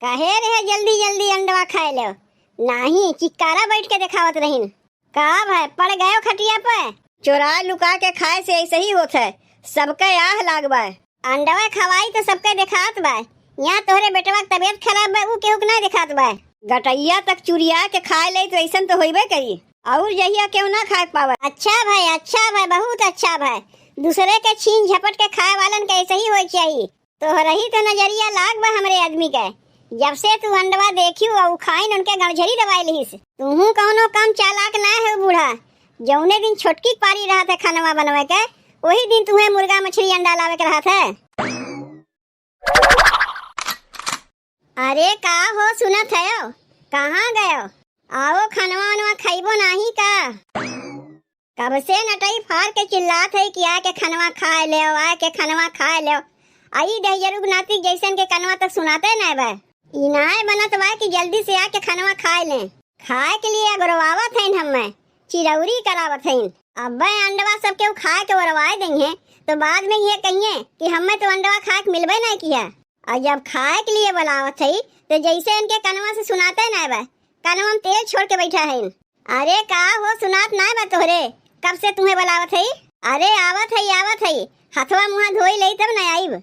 काहे रे जल्दी जल्दी अंडवा खाए लो। नाही चिक्कारा बैठ के दिखावत रहीन। का भाई पड़ गए खटिया पे? चोरा लुका के खाए से ऐसे ही होत है। सबके आह लागबा। अंडवा खवाई तो सबके दिखात बा। यहाँ तोहरे बेटवा की तबीयत खराब बा ऊ केहू के ना दिखात बा। गटैया तक चुरिया के खाए ले तो ऐसन तो होइबे करी। और जहिया केहू ना खाए पावे। अच्छा भाई बहुत अच्छा भाई। दूसरे के छीन झपट के खाए वालन के ऐसे ही होय चाहिए। तो रही तो नजरिया लाग बा हमरे आदमी के। जब से तू अंडवा देखियो और खाइन उनके गणझरी दवाई लिहिस। तूहू कौनो काम चालाक ना है बूढ़ा। जौने दिन छोटकी पारी रहा था खानवा बनवे के वही दिन तुम्हें मुर्गा मछली अंडा लावे के रहा था। अरे का हो सुनत है? कहाँ गए? आओ खानवा वनवा खाइबो नहीं का? कब से नटई फाड़ के चिल्लात है कि आके खानवा खाए ले, आके खानवा खाए ले। आई दहियरुग नाती जैसन के कनवा तक सुनाते ना बा। इनाय बनत बा कि जल्दी से आके खानवा खाए ले। खाए के लिए अगरवावत हैं हमें, चिरौरी करावत हैं। अब अंडवा सबके खाए के वरवाए देंगे तो बाद में ये कहिए कि हमें तो अंडवा खाए के मिलबे नहीं किया। और जब खाए के लिए बुलावत है तो जैसे इनके कनवा से सुनाते ना बा, कनवा में तेल छोड़ के बैठा है। अरे का हो सुनात ना बा तोहरे? कब से तुम्हें बुलावत है? अरे आवत है हथवा मुँह धोई ले तब न आईब।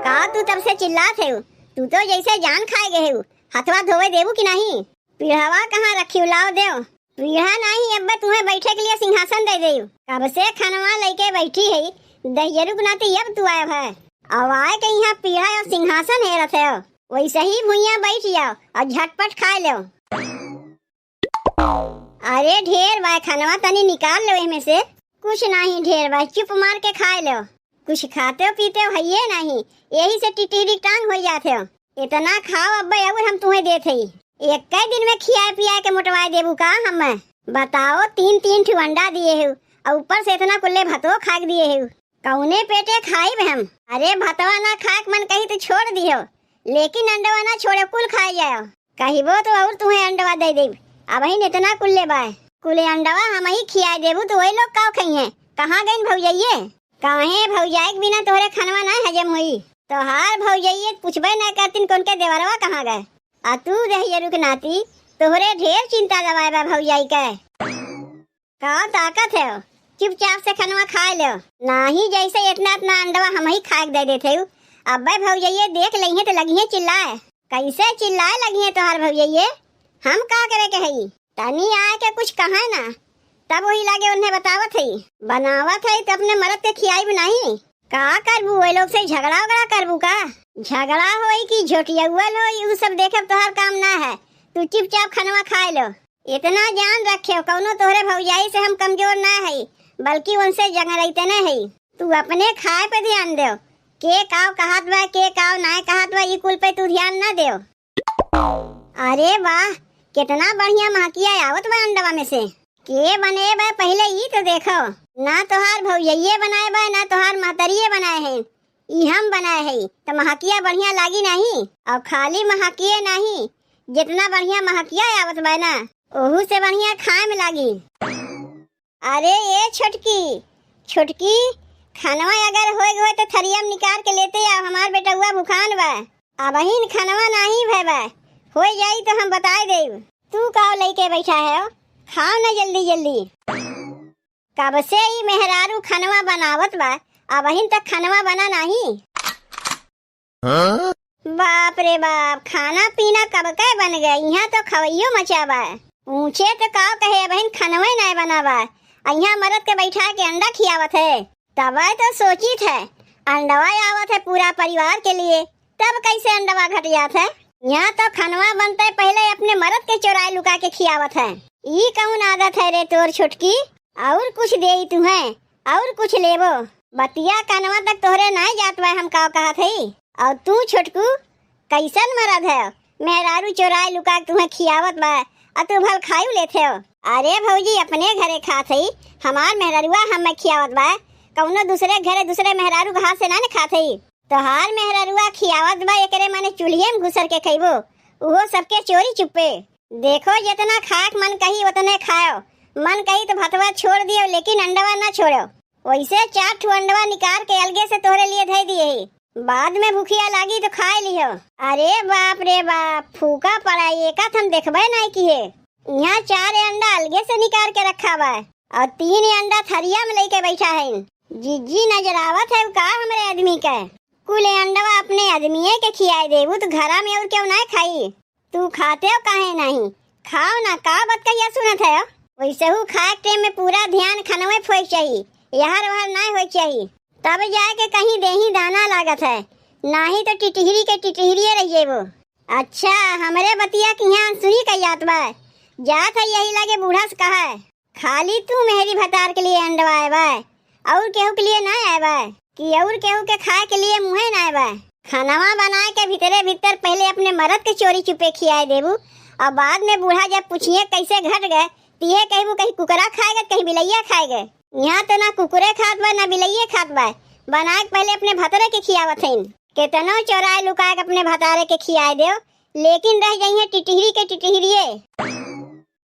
का तू तब से चिल्लात है? तू तो जैसे जान खाए गए है। हथवा धोवे देबू कि नहीं? पीढ़ावा कहाँ रखी लाओ देव। पीढ़ा नहीं अब तुम्हें बैठे के लिए सिंहासन दे देव। कब से खानवा लेके बैठी है दहियरुग नाती अब तू आया है। अब आए के यहाँ पीढ़ा और सिंहासन है रथे हो। वैसे ही भुइया बैठ जाओ और झटपट खा लो। अरे ढेर बा खानवा तनी निकाल लो इनमें से। कुछ नहीं ढेर बा, चुप मार के खा लो। कुछ खाते हो पीते हो है नहीं, यही से टिटिरी टांग हो जाते हो। इतना खाओ अब और हम तुम्हें देते ही। एक कई दिन में खिया पिया के मोटवाए देबू का हमें? बताओ 3-3 ठू अंडा दिए है और ऊपर से इतना कुल्ले भतो खा दिए है। कौने पेटे खाई हम? अरे भतवा ना खाक मन कही तो छोड़ दियो, लेकिन अंडवा ना छोड़े कुल खाए जाओ। कहिबो तो और तुम्हें अंडवा दे देब। अब ही इतना कुल्ले बाय कुले अंडवा हम ही खिया देबू तो वही लोग का खाइए। कहाँ गई भौजाइये? काहे भौजाई के बिना तोहरे खानवा ना हजम हुई। तोहार भौजाइये पूछबे ना करतीन कौन के देवरवा कहाँ गए। आ तू दहियरुग नाती तोहरे ढेर चिंता दवाए बा भौजाई के। का ताकत है? चुपचाप से खानवा खाए लो। नहीं जैसे इतना अंडवा हम ही खा दे देते। अब भौजाइये देख लेंगे तो लगी चिल्लाए। कैसे चिल्लाए लगी है तोहार भौजाइये? हम का करे के हई? तनी आए के कुछ कहा ना तब वही लागे उन्हें बतावत है। बनावत है तो अपने मरद के खियाई भी नहीं। का करबू वो लोग से झगड़ा वगड़ा करबू का? झगड़ा होई कि झोटियउल होई उ सब देखे तोहार काम ना है। तू चुपचाप खानवा खाए लो। इतना जान रखे कौनो तोहरे भौजाई से हम कमजोर ना है, बल्कि उनसे जंगरैते न है। तू अपने खाए पे ध्यान दो। के काव कहत बा के काव ना कहत बा ई कुल पे तू ध्यान ना दो। अरे वाह कितना बढ़िया महकिया आवत बा अंडवा में से। के बने बा पहले ई तो देखो। ना तोहार भौजाइये बनाए बा ना तोहार महतरिये बनाए हैं, ई हम बनाए है। तो महकिया बढ़िया लागी नहीं। और खाली महकिये नहीं, जितना बढ़िया महकिया आवत बा ना ओहू से बढ़िया खाए में लागी। अरे ये छोटकी खानवा अगर हो तो थरिया में निकाल के लेते आओ। हमार बेटा हुआ भूखान बा। अब ही खानवा नहीं भे बा, हो जाई तो हम बताए देव। तू काव लेके बैठा है? खाओ ना जल्दी जल्दी। कब से ही मेहरारू खानवा बनावत बा, अब ही तक खानवा बना नहीं। बाप रे बाप, खाना पीना कब के बन गए। यहाँ तो खवैयो मचा बा। पूछे तो काव कहे अब खानवा नहीं बना बा। यहाँ मरद के बैठा के अंडा खियावत है। तब तो सोची थे अंडवा आवत है पूरा परिवार के लिए, तब कैसे अंडवा घट जात है। यहाँ तो खानवा बनते पहले अपने मरद के चोराए लुका के खियावत है। ई कौन आदत है रे तोर छोटकी? और कुछ दे तुम्हें और कुछ लेबो। बतिया कनवा तक तोहरे नहीं जात बा हम का कहत है। और तू छोटकू कैसन मरद है? मेहरारू चोराए लुका के तुम्हें खियावत बा और तू भल खायू लेते हो। अरे भौजी अपने घरे खात है, हमार मेहरारुआ हमें खियावत बा। कौनो दूसरे घरे दूसरे मेहरारू घास से ना खात है। तोहार मेहरारुआ खियावत बा एकरे माने चूल्हे में घुसर के खइबो, वो सबके चोरी चुप्पे। देखो जितना खाक मन कही उतने खाओ, मन कही तो भतवा छोड़ दियो लेकिन अंडवा ना छोड़ो। वैसे 4 ठू अंडवा निकाल के अलगे से तोहरे लिए धै दिए। बाद में भूखिया लागी तो खाए लियो। अरे बाप रे बाप, फूका पड़ा एका हम देखबे नहीं किए। यहाँ 4 अंडा अलगे से निकाल के रखा बा और 3 अंडा थरिया में लेके बैठा है। जिज्जी नजर आवत है का हमरे आदमी के। कुल अंडवा अपने आदमी के खियाई देबू तो घरा में और क्यों ना खाई। तू खाते हो काहे नहीं? खाओ ना, का बात कहिया सुनत है। वैसे हु खाए टाइम में पूरा ध्यान खानवे फोक चाहिए, यहर वहर ना हो चाहिए, तब जाके कहीं देही दाना लागत है, नहीं तो टिटहरी के टिटहरिये रहिए वो। अच्छा हमरे बतिया की यहाँ सुनी का याद बा, जात है यही लगे बूढ़ा से कहा है खाली तू मेहरी भतार के लिए अंडवा आए बा और केहू के लिए ना आए बा कि और केहू के खाए के लिए मुँहे ना आए बा। खानवा बनाए के भीतरे भीतर पहले अपने मरद के चोरी छुपे खियाए देबू और बाद में बूढ़ा जब पूछिए कैसे घट गए तिहे कहबू कहीं कुकरा खाएगा कहीं बिलैया खाएगा। यहाँ तो ना कुकुरे खात बा ना बिलैये खात बा, बना के पहले अपने भतरे के खियावत है। केतनो चौराए लुका के अपने भतारे के खियाए दो लेकिन रह जाइए टिटहरी के टिटहरिये।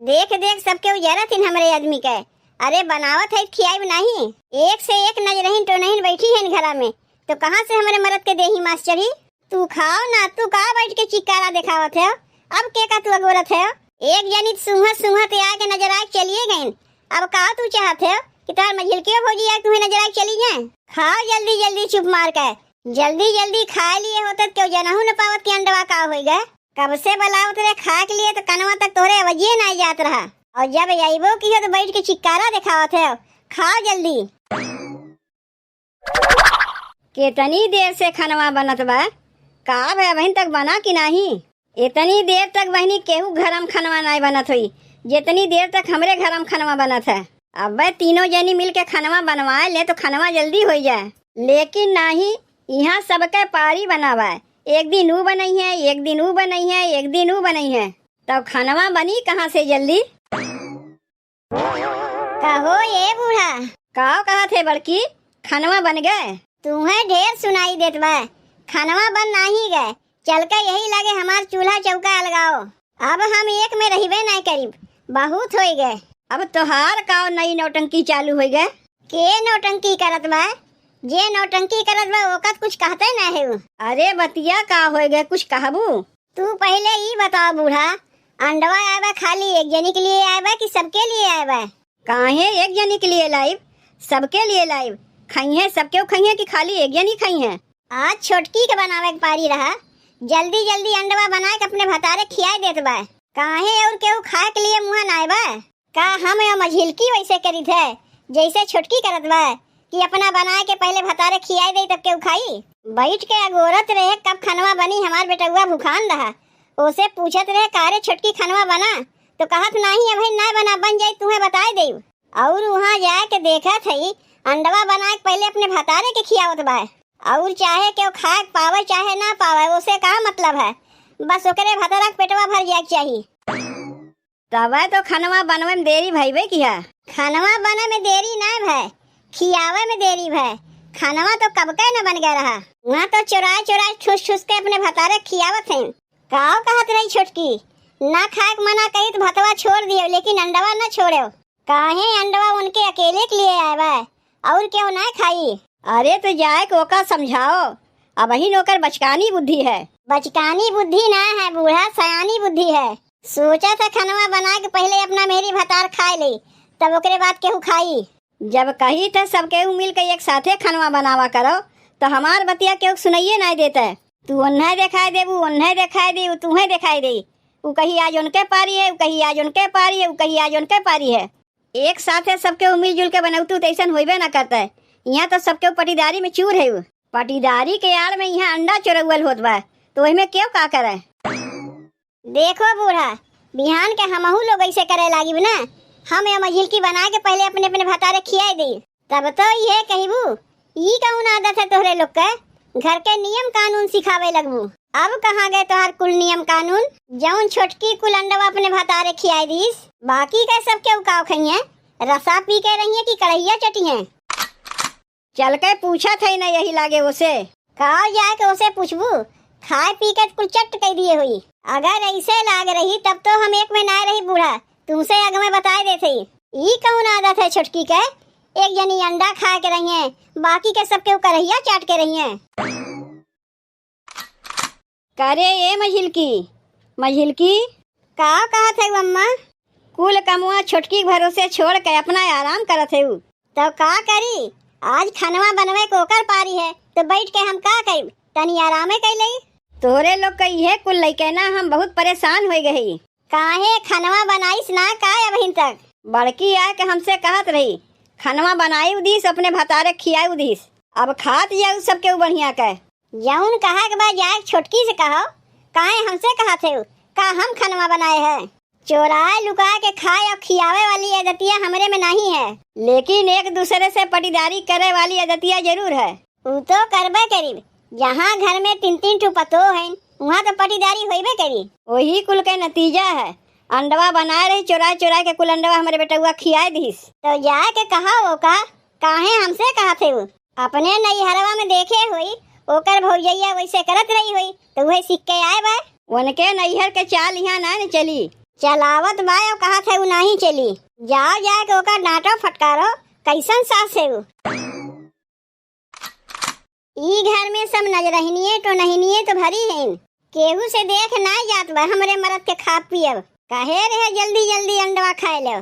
देख देख सबके उजरत इन हमरे आदमी के। अरे बनावत है खियाई नहीं, एक से एक नजरहीन तो नहीं बैठी है घरा में, तो कहाँ से हमारे मरद के देही मास्टरी। तू खाओ ना, तू कहाँ बैठ के चिकारा दिखावत है। अब के का तू अगोरत है। एक जनी सुंघत आके नजर आके चलिए गए। अब का तू चाहते हो कि तार मझिलकियों भोजी आके तुम्हें नजर आके चली जाए। खाओ जल्दी जल्दी चुप मार के, जल्दी जल्दी खा लिए होता क्यों जनहू न पावत के अंडवा का हो गए। कब से बलावत रहे खा के लिए तो कनवा तक तोरे अवजिए ना जात रहा और जब आइबो की हो तो बैठ के चिकारा दिखावत है। खाओ जल्दी। कितनी देर से खानवा बनत बा, का भाई बहन तक बना कि नहीं? इतनी देर तक बहनी केहू घरम खानवा नहीं बनत हुई जितनी देर तक हमरे घरम खानवा बनत है। अब तीनों जनी मिल के खानवा बनवाए ले तो खानवा जल्दी हो जाए, लेकिन नहीं, यहाँ सबके पारी बनावा है। एक दिन वो बनई है, एक दिन वो बनई है, एक दिन वो बनई है, तब खानवा बनी कहाँ से जल्दी। कहो ये बूढ़ा कहा थे बड़की, खानवा बन गए? तुम्हें ढेर सुनाई देत बा, खानवा बन नहीं गए, चल के यही लगे हमार चूल्हा चौका अलगाओ। अब हम एक में रहिबे नहीं करीब, बहुत हो गए। अब तोहार का नई नौटंकी चालू हो गए। के नौटंकी करत बा? जे नौटंकी करत बा ओकत कुछ कहते ना है। अरे बतिया का हो गए, कुछ कहबू? तू पहले ही बताओ बूढ़ा, अंडवा आए खाली एक जनी के लिए आए बा कि सबके लिए आए बा? काहे एक जनी के लिए लाइव, सबके लिए लाइव। खाई है सबके खाई है कि खाली एक जनी खाई है? आज छोटकी के बनावे के पारी रहा, जल्दी जल्दी अंडवा बना के अपने भतारे खियाई देत बा। काहे और केहू खाए के लिए मुँह ना आए बा? का हम मझिलकी वैसे करी थे जैसे छोटकी करत बा कि अपना बनाए के पहले भतारे खियाई दे तब केहू खाई? बैठ के अगोरत रहे कब खनवा बनी, हमार बेटुआ भूखान रहा, उसे पूछत रहे कारे छोटकी खनवा बना, तो कहत नहीं अभी ना बना, बन जाये तुम्हें बताए दे। और वहाँ जाए के देखा थी अंडवा बना के पहले अपने भतारे के खियावत बा। और चाहे केहू खाए पावे चाहे ना पावे उसे का मतलब है, बस ओकरे भतारा के पेटवा भर जाए चाहिए। तब तो खनवा बनवे में देरी भइबे किया। खनवा बने में देरी ना भाई, खियावे में देरी भाई। खनवा तो कब के न बन गया रहा, वहाँ तो चुराए चुराए ठुस ठुस के अपने भतारे खियावत हैं। काओ कहत रही छोटकी, ना खाए मना कही तो भतवा छोड़ दियो लेकिन अंडवा न छोड़ो। काहे अंडवा उनके अकेले के लिए आए बा और क्यों ना खाई? अरे तो जाए को का समझाओ, अब ही नौकर बचकानी बुद्धि है। बचकानी बुद्धि ना है बूढ़ा, सयानी बुद्धि है। सोचा था खनवा बना के पहले अपना मेरी भतार खाए ले तब ओकरे बाद केहू खाई। जब कही था सब केहू मिल के एक साथे खनवा बनावा करो तो हमार बतिया केहू सुनाइए नहीं देता। तू उन्हें दिखाई दे, वो उन्हें दिखाई दे, वो तुम्हें दिखाई दे। वो कहीं आज उनके पारी है, वो कहीं आज उनके पारी है, वो कहीं आज उनके पारी है। एक साथे सबके मिलजुल के बनौतू तो ऐसा होबे ना करता है। यहाँ तो सबके पटीदारी में चूर है। पटीदारी के आड़ में यहाँ अंडा चोरौल होत बा, तो वही में क्यों का करे? देखो बूढ़ा, बिहान के हमहू लोग ऐसे करे लागी ना, हम ये मझिलकी बना के पहले अपने अपने भतारे खियाई दी, तब तो ये कहबू ई कौन आदत है तोहरे लोग के, घर के नियम कानून सिखावे लगबू। अब कहाँ गए तोहार कुल नियम कानून? जौन छोटकी कुल अंडवा अपने भतारे खियाई दीस, बाकी का सब के उकाव खई है, रसा पी के रही है कि कढ़ैया चटी है? चल के पूछा था ना यही लागे उसे, कहा जाए के उसे पूछबू, खाए पी के कुल चट कह दिए हुई। अगर ऐसे लाग रही तब तो हम एक में ना रही बूढ़ा, तुमसे अग में बताए देते। ई कौन आदत है छोटकी के, एक जनी अंडा खा के रही है, बाकी के सबके कढ़ैया चाट के रही है। करे ये मझिलकी का कहत है अम्मा? कुल कमुआ छोटकी के भरोसे छोड़ के अपना आराम करत है। तो का करी, आज खनवा बनवे को ओकर पारी है तो बैठ के हम का करी, तनी आरामे कर लई। तोरे लोग कही है कुल लइके ना हम बहुत परेशान हो गई। काहे खनवा बनाईस ना का अभी तक? बड़की आ के हमसे कहत रही खनवा बनाई उदिस अपने भतारे खियाई उदिस, अब खात जाऊ सबके बढ़िया के। जौन कहा के बाद जाए छोटकी से कहो, काहे हमसे कहा थे का हम खनवा बनाए हैं? चोराए लुका के खाए और खियावे वाली आदतियाँ हमरे में नहीं है, लेकिन एक दूसरे से पटीदारी करे वाली आदतियाँ जरूर है। उ तो करबे करीब, जहाँ घर में 3-3 ठो पतो है वहाँ तो पटीदारी होइबे करी। वही कुल के नतीजा है। अंडवा बनाए रही चोरा के कुल अंडवा हमारे बेटुआ खियाए दीस। तो जाए के कहा वो का काहे हमसे कहा थे? वो अपने नैहरवा में देखे हुई ओकर भौजैया वैसे करत रही हुई तो वही सीख के आए बा। उनके नैहर के चाल यहाँ ना चली, चलावत बा और कहा थे वो नहीं चली। जाओ जाके ओकर डांटो फटकारो, कैसन सास है वो। ई घर में सब नजरहिनिये तो नहिनिये तो भरी है, केहू से देख ना जात बा हमरे मरद के खा पियब। कहे रहे जल्दी जल्दी अंडवा खाए लो,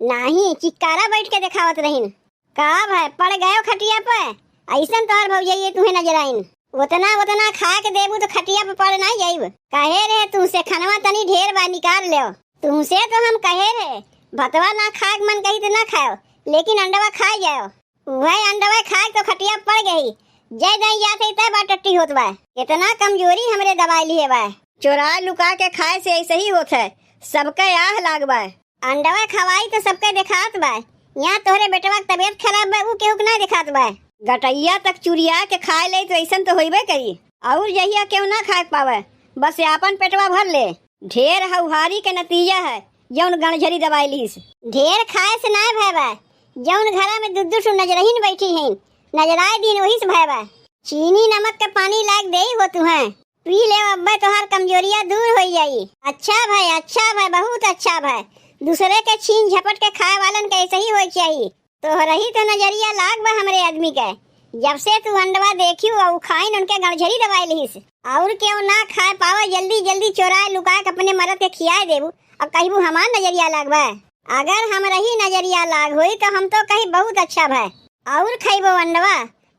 नहीं चिक्कारा बैठ के दिखावत रहीन। का भाई पड़ गयो खटिया पे, ऐसन तोहर भौजाइये तुम्हें नजर आइन। उतना खा के देबू तो खटिया पे पड़ नहीं जाइब। कहे रहे तुमसे खनवा तनी ढेर बा निकाल लो, तुमसे तो हम कहे रहे भतवा ना खा के मन कही तो ना खाओ, लेकिन अंडवा खा जाओ। वह अंडवा खा तो खटिया पड़ गई, जय दई जाते तय बा टट्टी होत बा। इतना कमजोरी हमरे दवाई लिए बा, चोरा लुका के खाए से ऐसे ही होत है, सबके आह लाग बा। अंडवा खवाई तो सबके दिखात बा, यहाँ तोहरे बेटवा की तबीयत खराब बा ऊ केहू के ना दिखात बा। गटैया तक चुरिया के खाए ले तो ऐसन तो होइबे करी, और जहिया केहू ना खाए पावे बस आपन पेटवा भर ले। ढेर हौहारी के नतीजा है जौन गणझरी दवाई लीस। ढेर खाए से ना भय बा, जौन घरा में दुद्दू सु नजरहीन बैठी हैं नजराए दिन वही से भय बा। चीनी नमक के पानी लाग दे हो तुम्हें, पी ले अब्बे तोहार कमजोरिया दूर हो जाई। अच्छा भाई बहुत अच्छा भाई, दूसरे के छीन झपट के खाए वालन के ऐसे ही हो चाहिए। तोहरा ही तो नजरिया लाग बा हमरे आदमी के, जब से तू अंडवा देखी और खाइन उनके गणझरी दवाई लीस। और क्यों ना खाए पावा जल्दी जल्दी चोराए लुका के अपने मरद के खियाए देबू, अब कहबू हमार नजरिया लाग बा। अगर हमरा ही नजरिया लाग होई तो हम तो कही बहुत अच्छा भाई, और खइबो अंडवा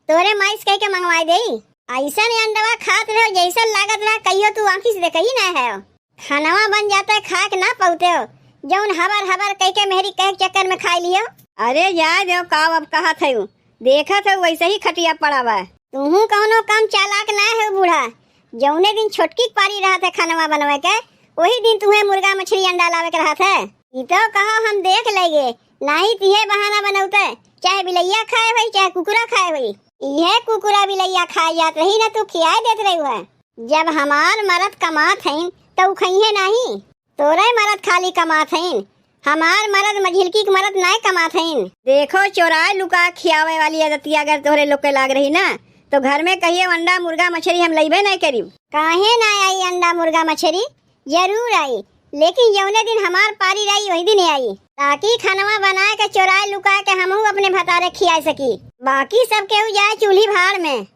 तोरे माइस कह के मंगवाई देई। ऐसा अंडवा खात रहो जैसा लागत रहा कहियो तू आंखी से देखही ना है। खानवा बन जाता है खा के ना पौते हो, जौन हबर कह के मेहरी कह चक्कर में खा लियो। अरे जाए दो का अब कहा थे देखा था वैसे ही खटिया पड़ा बा। तुहू कौनो काम चालाक ना है बूढ़ा, जौने दिन छोटकी पारी रहा था खानवा बनवे के वही दिन तुम्हें मुर्गा मछली अंडा लावे के रहा था। ई तो कहो हम देख लेंगे, नहीं तिहे बहाना बनौते, चाहे बिलैया खाए हुई चाहे कुकुरा खाए हुई। यह कुकुरा बिलैया खाए जात रही ना तू खियाए देत रही है। जब हमार मरद कमात हैं तो खइहे नहीं, तोरे मरद खाली कमात हैं, हमार मरद मझिलकी के मरद नहीं कमात हैं। देखो चोराए लुका खियावे वाली आदतिया अगर तोहरे लोग के लाग रही ना तो घर में कहिए अंडा मुर्गा मछली हम लइबे नहीं करी। काहे ना आई अंडा मुर्गा मछली, जरूर आई, लेकिन जौने दिन हमार पारी रही वही दिन आई, ताकि खानवा बनाए के चोराए लुका के हमहू अपने भतारे खिया सकी। बाकी सब केहू जाए चूल्ही भाड़ में।